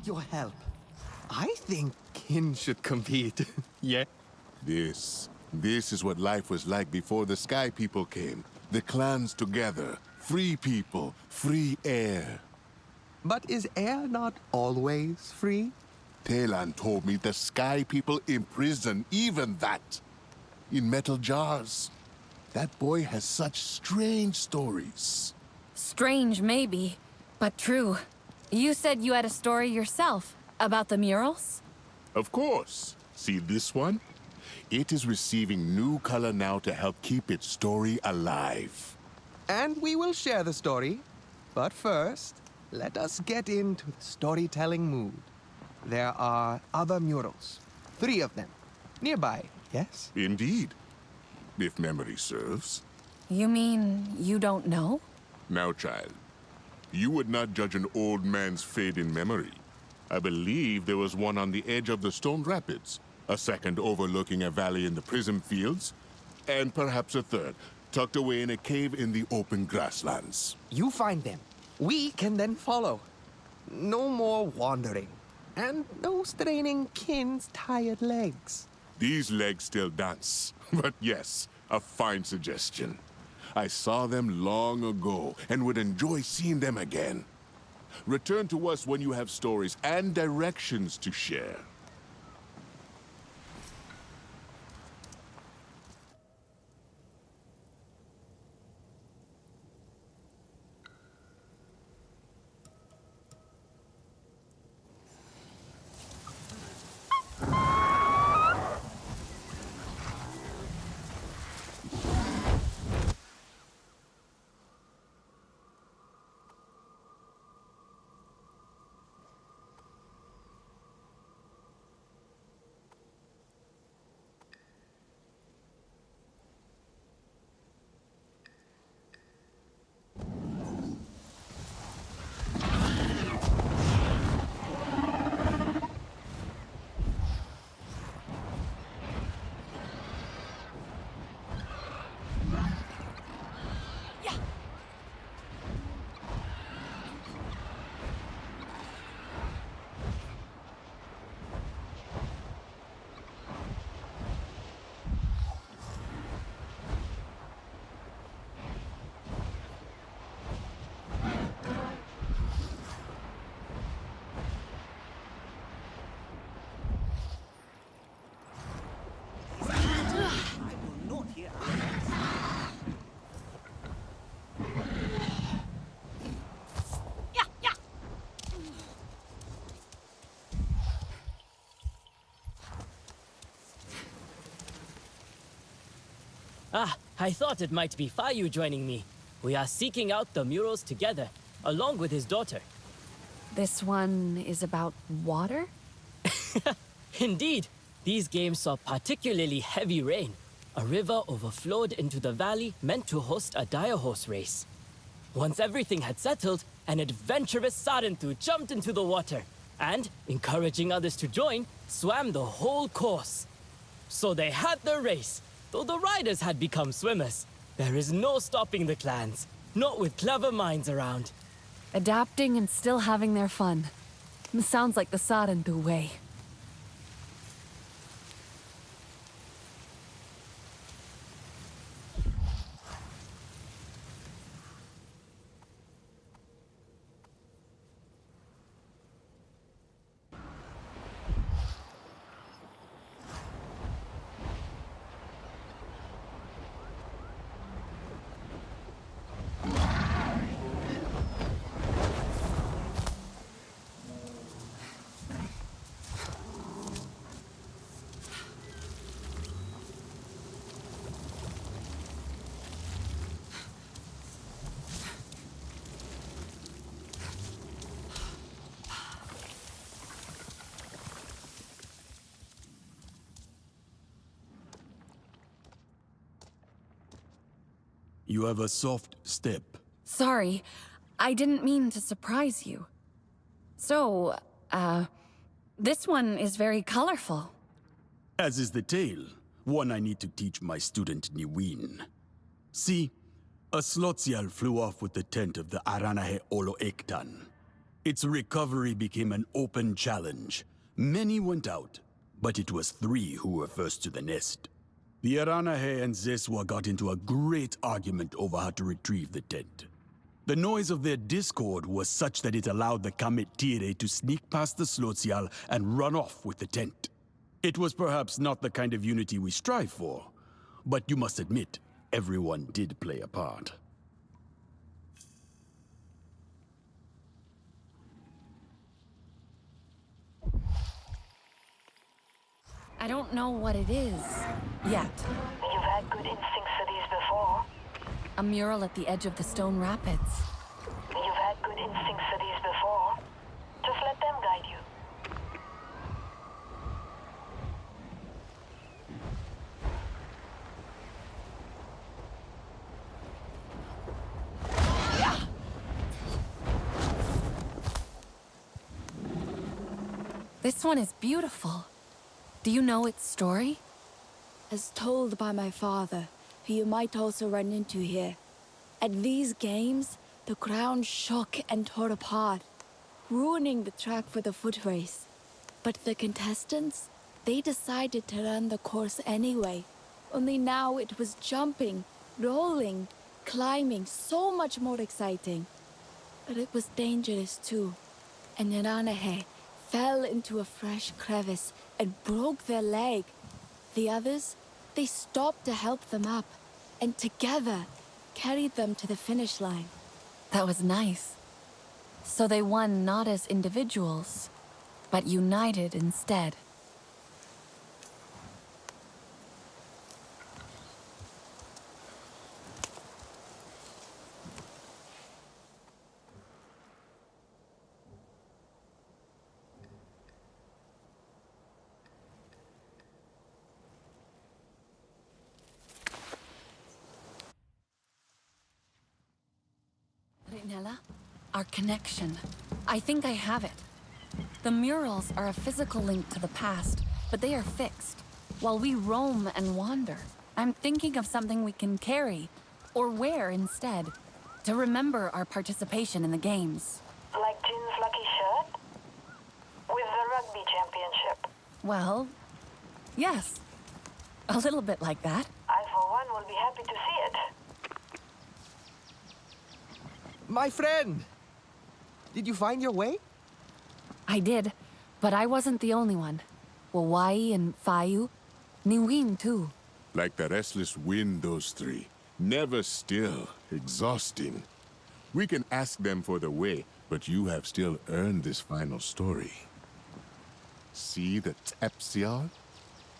need your help. I think kin should compete. Yeah? This is what life was like before the Sky People came. The clans together, free people, free air. But is air not always free? Talan told me the Sky People imprison even that. In metal jars. That boy has such strange stories. Strange, maybe, but true. You said you had a story yourself about the murals? Of course. See this one? It is receiving new color now to help keep its story alive. And we will share the story. But first, let us get into the storytelling mood. There are other murals. 3 of them. Nearby, yes? Indeed. If memory serves. You mean you don't know? Now, child, you would not judge an old man's fate in memory. I believe there was one on the edge of the Stone Rapids, a second overlooking a valley in the Prism Fields, and perhaps a third, tucked away in a cave in the open grasslands. You find them. We can then follow. No more wandering. And no straining kin's tired legs. These legs still dance, but yes, a fine suggestion. I saw them long ago and would enjoy seeing them again. Return to us when you have stories and directions to share. Ah, I thought it might be Fayu joining me. We are seeking out the murals together, along with his daughter. This one is about water? Indeed, these games saw particularly heavy rain. A river overflowed into the valley meant to host a dire horse race. Once everything had settled, an adventurous Sarentu jumped into the water and, encouraging others to join, swam the whole course. So they had the race, though the riders had become swimmers. There is no stopping the clans, not with clever minds around. Adapting and still having their fun. Sounds like the Sarentu way. You have a soft step. Sorry, I didn't mean to surprise you. So, this one is very colorful. As is the tale, one I need to teach my student Niwin. See, a Slotsial flew off with the tent of the Aranahe Olo Ektan. Its recovery became an open challenge. Many went out, but it was 3 who were first to the nest. The Aranahe and Zeswa got into a great argument over how to retrieve the tent. The noise of their discord was such that it allowed the Kamet Tire to sneak past the Slotsial and run off with the tent. It was perhaps not the kind of unity we strive for, but you must admit, everyone did play a part. I don't know what it is yet. You've had good instincts for these before. A mural at the edge of the stone rapids. You've had good instincts for these before. Just let them guide you. This one is beautiful. Do you know its story? As told by my father, who you might also run into here. At these games, the ground shook and tore apart, ruining the track for the foot race. But the contestants, they decided to run the course anyway. Only now it was jumping, rolling, climbing, so much more exciting. But it was dangerous too. And Niranahe fell into a fresh crevice and broke their leg. The others, they stopped to help them up, and together carried them to the finish line. That was nice. So they won not as individuals, but united instead. Nella, our connection. I think I have it. The murals are a physical link to the past, but they are fixed. While we roam and wander, I'm thinking of something we can carry, or wear instead, to remember our participation in the games. Like Jin's lucky shirt? With the rugby championship. Well, yes. A little bit like that. I, for one, will be happy to see it. My friend! Did you find your way? I did, but I wasn't the only one. Wawai and Fayu, Niwin too. Like the restless wind, those 3. Never still, exhausting. We can ask them for the way, but you have still earned this final story. See the Tepsial?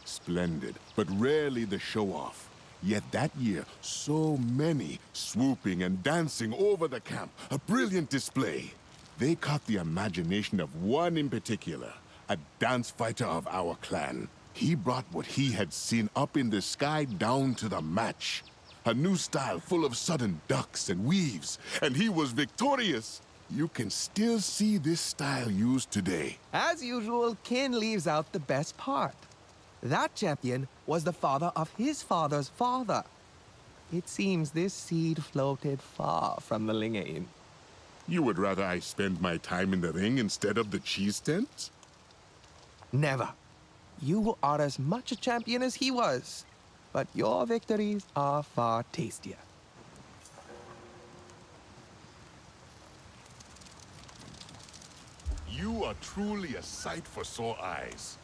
Splendid, but rarely the show-off. Yet that year, so many swooping and dancing over the camp. A brilliant display. They caught the imagination of one in particular, a dance fighter of our clan. He brought what he had seen up in the sky down to the match. A new style full of sudden ducks and weaves, and he was victorious. You can still see this style used today. As usual, Kin leaves out the best part. That champion was the father of his father's father. It seems this seed floated far from the Lingain. You would rather I spend my time in the ring instead of the cheese tent? Never. You are as much a champion as he was, but your victories are far tastier. You are truly a sight for sore eyes.